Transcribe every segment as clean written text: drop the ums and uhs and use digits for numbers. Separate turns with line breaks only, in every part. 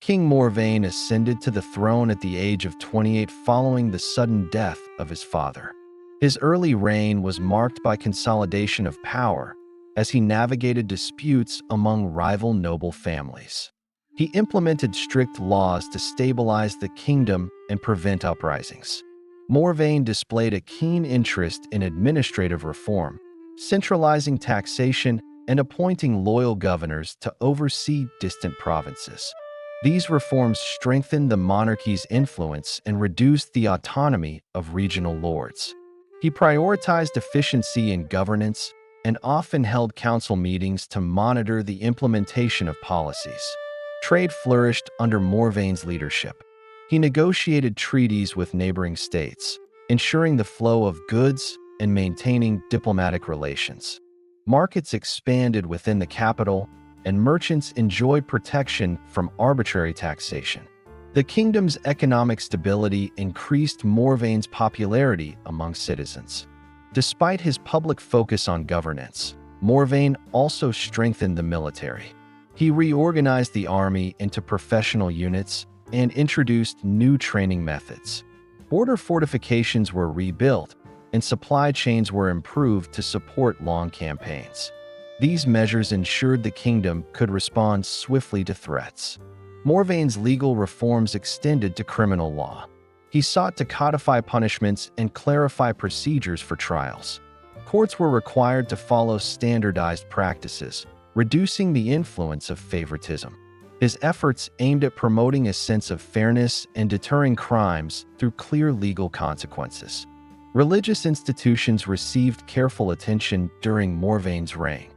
King Morvain ascended to the throne at the age of 28 following the sudden death of his father. His early reign was marked by consolidation of power as he navigated disputes among rival noble families. He implemented strict laws to stabilize the kingdom and prevent uprisings. Morvain displayed a keen interest in administrative reform, centralizing taxation and appointing loyal governors to oversee distant provinces. These reforms strengthened the monarchy's influence and reduced the autonomy of regional lords. He prioritized efficiency in governance and often held council meetings to monitor the implementation of policies. Trade flourished under Morvain's leadership. He negotiated treaties with neighboring states, ensuring the flow of goods and maintaining diplomatic relations. Markets expanded within the capital, and merchants enjoyed protection from arbitrary taxation. The kingdom's economic stability increased Morvain's popularity among citizens. Despite his public focus on governance, Morvain also strengthened the military. He reorganized the army into professional units and introduced new training methods. Border fortifications were rebuilt, and supply chains were improved to support long campaigns. These measures ensured the kingdom could respond swiftly to threats. Morvain's legal reforms extended to criminal law. He sought to codify punishments and clarify procedures for trials. Courts were required to follow standardized practices, reducing the influence of favoritism. His efforts aimed at promoting a sense of fairness and deterring crimes through clear legal consequences. Religious institutions received careful attention during Morvain's reign.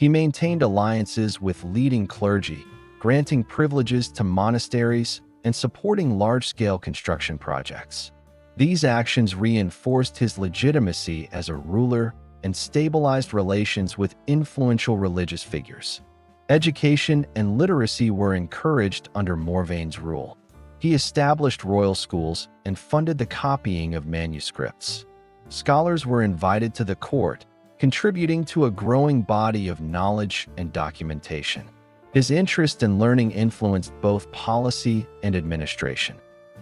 He maintained alliances with leading clergy, granting privileges to monasteries and supporting large-scale construction projects. These actions reinforced his legitimacy as a ruler and stabilized relations with influential religious figures. Education and literacy were encouraged under Morvain's rule. He established royal schools and funded the copying of manuscripts. Scholars were invited to the court, contributing to a growing body of knowledge and documentation. His interest in learning influenced both policy and administration.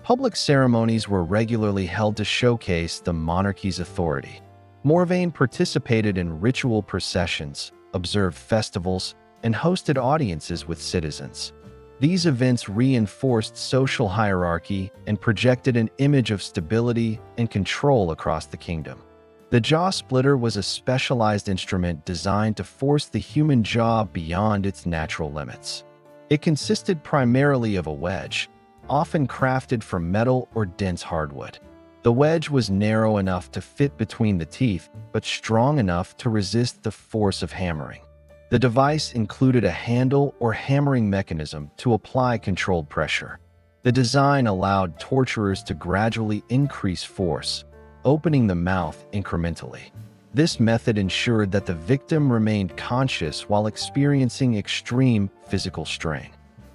Public ceremonies were regularly held to showcase the monarchy's authority. Morvain participated in ritual processions, observed festivals, and hosted audiences with citizens. These events reinforced social hierarchy and projected an image of stability and control across the kingdom. The jaw splitter was a specialized instrument designed to force the human jaw beyond its natural limits. It consisted primarily of a wedge, often crafted from metal or dense hardwood. The wedge was narrow enough to fit between the teeth, but strong enough to resist the force of hammering. The device included a handle or hammering mechanism to apply controlled pressure. The design allowed torturers to gradually increase force, opening the mouth incrementally. This method ensured that the victim remained conscious while experiencing extreme physical strain.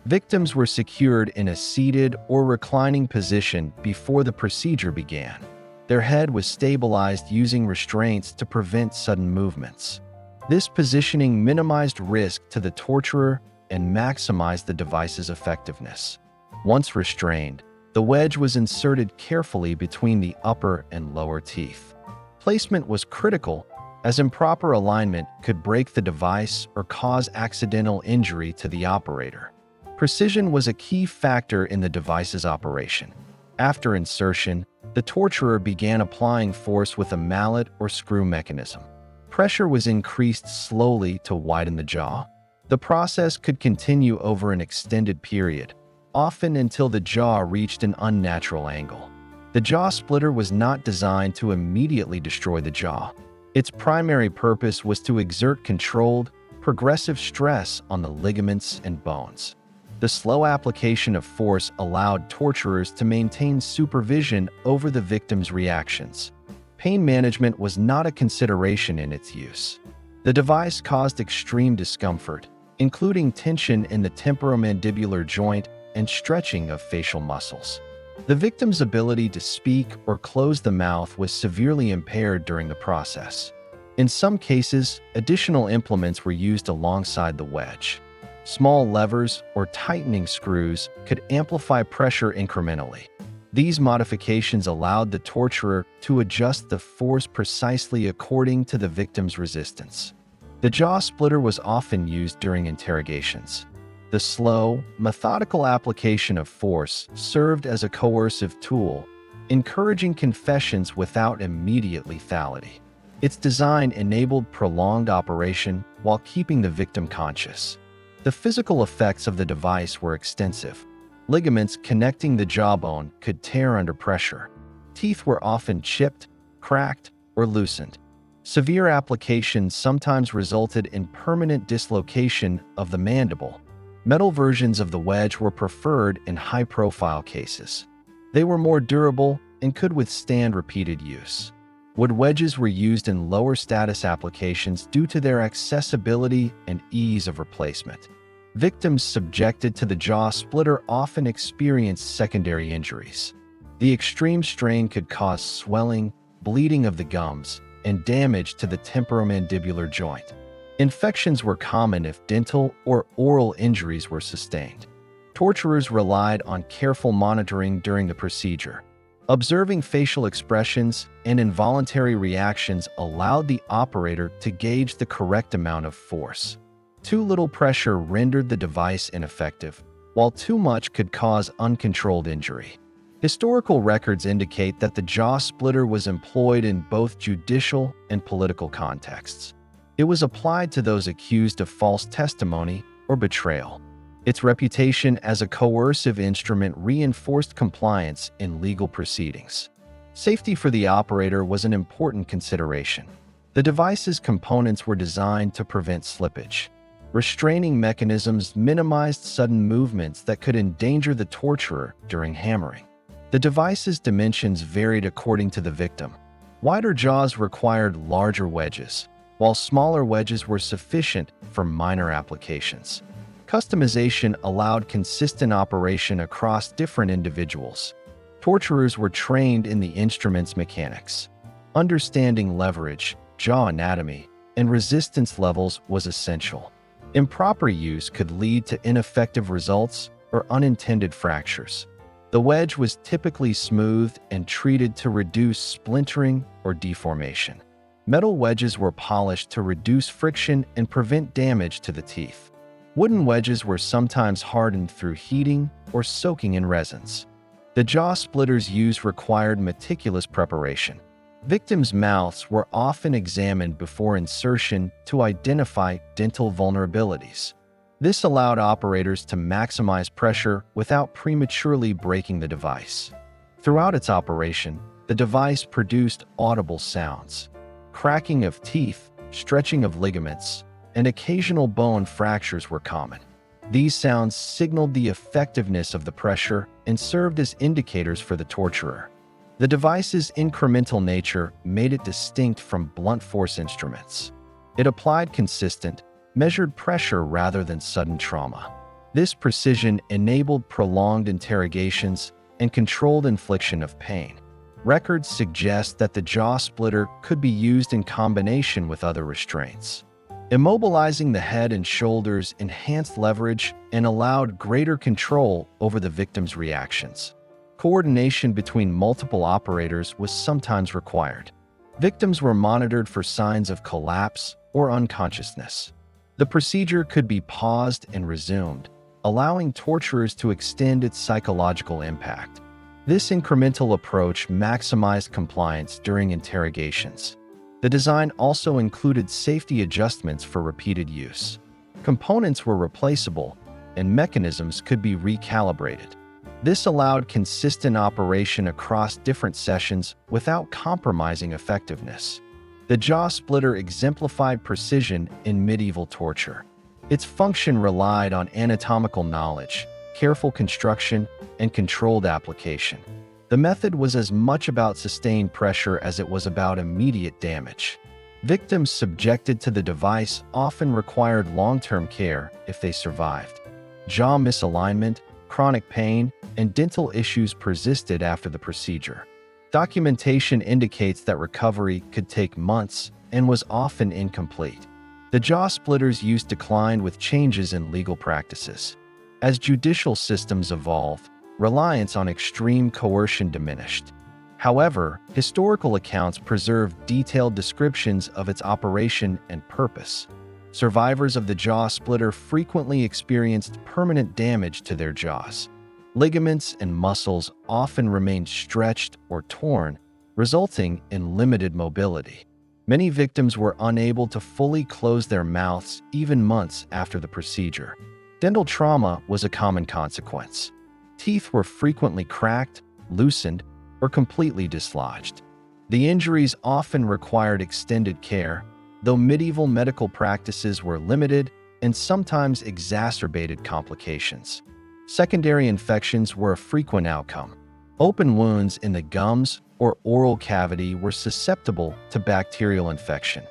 Victims were secured in a seated or reclining position before the procedure began. Their head was stabilized using restraints to prevent sudden movements. This positioning minimized risk to the torturer and maximized the device's effectiveness. Once restrained, the wedge was inserted carefully between the upper and lower teeth. Placement was critical, as improper alignment could break the device or cause accidental injury to the operator. Precision was a key factor in the device's operation. After insertion, the torturer began applying force with a mallet or screw mechanism. Pressure was increased slowly to widen the jaw. The process could continue over an extended period, often until the jaw reached an unnatural angle. The jaw splitter was not designed to immediately destroy the jaw. Its primary purpose was to exert controlled, progressive stress on the ligaments and bones. The slow application of force allowed torturers to maintain supervision over the victim's reactions. Pain management was not a consideration in its use. The device caused extreme discomfort, including tension in the temporomandibular joint and stretching of facial muscles. The victim's ability to speak or close the mouth was severely impaired during the process. In some cases, additional implements were used alongside the wedge. Small levers or tightening screws could amplify pressure incrementally. These modifications allowed the torturer to adjust the force precisely according to the victim's resistance. The jaw splitter was often used during interrogations. The slow, methodical application of force served as a coercive tool, encouraging confessions without immediate lethality. Its design enabled prolonged operation while keeping the victim conscious. The physical effects of the device were extensive. Ligaments connecting the jawbone could tear under pressure. Teeth were often chipped, cracked, or loosened. Severe applications sometimes resulted in permanent dislocation of the mandible. Metal versions of the wedge were preferred in high-profile cases. They were more durable and could withstand repeated use. Wood wedges were used in lower-status applications due to their accessibility and ease of replacement. Victims subjected to the jaw splitter often experienced secondary injuries. The extreme strain could cause swelling, bleeding of the gums, and damage to the temporomandibular joint. Infections were common if dental or oral injuries were sustained. Torturers relied on careful monitoring during the procedure. Observing facial expressions and involuntary reactions allowed the operator to gauge the correct amount of force. Too little pressure rendered the device ineffective, while too much could cause uncontrolled injury. Historical records indicate that the jaw splitter was employed in both judicial and political contexts. It was applied to those accused of false testimony or betrayal. Its reputation as a coercive instrument reinforced compliance in legal proceedings. Safety for the operator was an important consideration. The device's components were designed to prevent slippage. Restraining mechanisms minimized sudden movements that could endanger the torturer during hammering. The device's dimensions varied according to the victim. Wider jaws required larger wedges, while smaller wedges were sufficient for minor applications. Customization allowed consistent operation across different individuals. Torturers were trained in the instrument's mechanics. Understanding leverage, jaw anatomy, and resistance levels was essential. Improper use could lead to ineffective results or unintended fractures. The wedge was typically smoothed and treated to reduce splintering or deformation. Metal wedges were polished to reduce friction and prevent damage to the teeth. Wooden wedges were sometimes hardened through heating or soaking in resins. The jaw splitters used required meticulous preparation. Victims' mouths were often examined before insertion to identify dental vulnerabilities. This allowed operators to maximize pressure without prematurely breaking the device. Throughout its operation, the device produced audible sounds. Cracking of teeth, stretching of ligaments, and occasional bone fractures were common. These sounds signaled the effectiveness of the pressure and served as indicators for the torturer. The device's incremental nature made it distinct from blunt force instruments. It applied consistent, measured pressure rather than sudden trauma. This precision enabled prolonged interrogations and controlled infliction of pain. Records suggest that the jaw splitter could be used in combination with other restraints. Immobilizing the head and shoulders enhanced leverage and allowed greater control over the victim's reactions. Coordination between multiple operators was sometimes required. Victims were monitored for signs of collapse or unconsciousness. The procedure could be paused and resumed, allowing torturers to extend its psychological impact. This incremental approach maximized compliance during interrogations. The design also included safety adjustments for repeated use. Components were replaceable, and mechanisms could be recalibrated. This allowed consistent operation across different sessions without compromising effectiveness. The jaw splitter exemplified precision in medieval torture. Its function relied on anatomical knowledge, careful construction, and controlled application. The method was as much about sustained pressure as it was about immediate damage. Victims subjected to the device often required long-term care if they survived. Jaw misalignment, chronic pain, and dental issues persisted after the procedure. Documentation indicates that recovery could take months and was often incomplete. The jaw splitter's use declined with changes in legal practices. As judicial systems evolved, reliance on extreme coercion diminished. However, historical accounts preserve detailed descriptions of its operation and purpose. Survivors of the jaw splitter frequently experienced permanent damage to their jaws. Ligaments and muscles often remained stretched or torn, resulting in limited mobility. Many victims were unable to fully close their mouths even months after the procedure. Dental trauma was a common consequence. Teeth were frequently cracked, loosened, or completely dislodged. The injuries often required extended care, though medieval medical practices were limited and sometimes exacerbated complications. Secondary infections were a frequent outcome. Open wounds in the gums or oral cavity were susceptible to bacterial infection.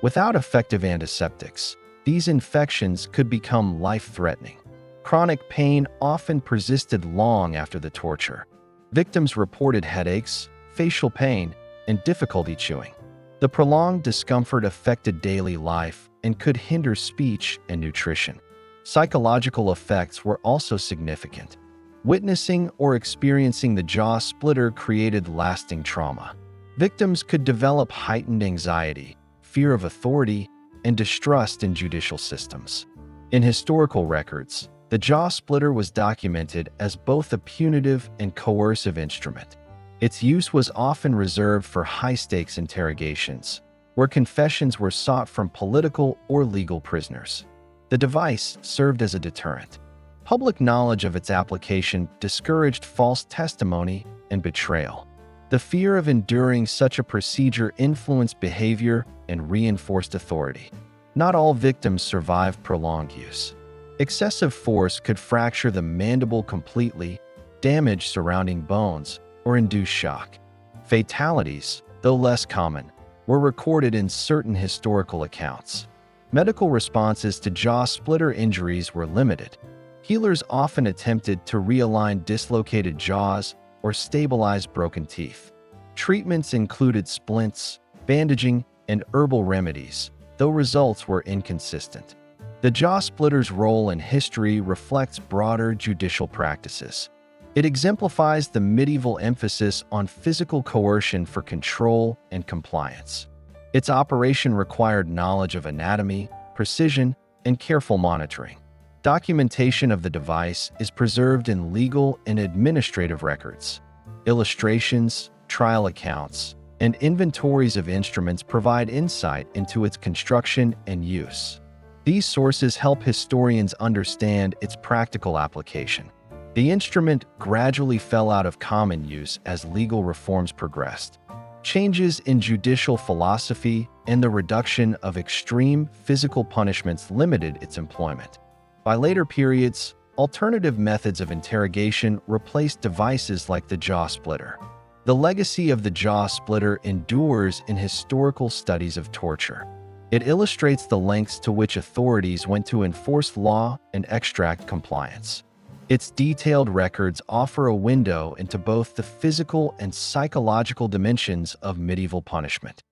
Without effective antiseptics, these infections could become life-threatening. Chronic pain often persisted long after the torture. Victims reported headaches, facial pain, and difficulty chewing. The prolonged discomfort affected daily life and could hinder speech and nutrition. Psychological effects were also significant. Witnessing or experiencing the jaw splitter created lasting trauma. Victims could develop heightened anxiety, fear of authority, and distrust in judicial systems. In historical records, the jaw splitter was documented as both a punitive and coercive instrument. Its use was often reserved for high-stakes interrogations, where confessions were sought from political or legal prisoners. The device served as a deterrent. Public knowledge of its application discouraged false testimony and betrayal. The fear of enduring such a procedure influenced behavior and reinforced authority. Not all victims survived prolonged use. Excessive force could fracture the mandible completely, damage surrounding bones, or induce shock. Fatalities, though less common, were recorded in certain historical accounts. Medical responses to jaw splitter injuries were limited. Healers often attempted to realign dislocated jaws or stabilize broken teeth. Treatments included splints, bandaging, and herbal remedies, though results were inconsistent. The jaw splitter's role in history reflects broader judicial practices. It exemplifies the medieval emphasis on physical coercion for control and compliance. Its operation required knowledge of anatomy, precision, and careful monitoring. Documentation of the device is preserved in legal and administrative records. Illustrations, trial accounts, and inventories of instruments provide insight into its construction and use. These sources help historians understand its practical application. The instrument gradually fell out of common use as legal reforms progressed. Changes in judicial philosophy and the reduction of extreme physical punishments limited its employment. By later periods, alternative methods of interrogation replaced devices like the jaw splitter. The legacy of the jaw splitter endures in historical studies of torture. It illustrates the lengths to which authorities went to enforce law and extract compliance. Its detailed records offer a window into both the physical and psychological dimensions of medieval punishment.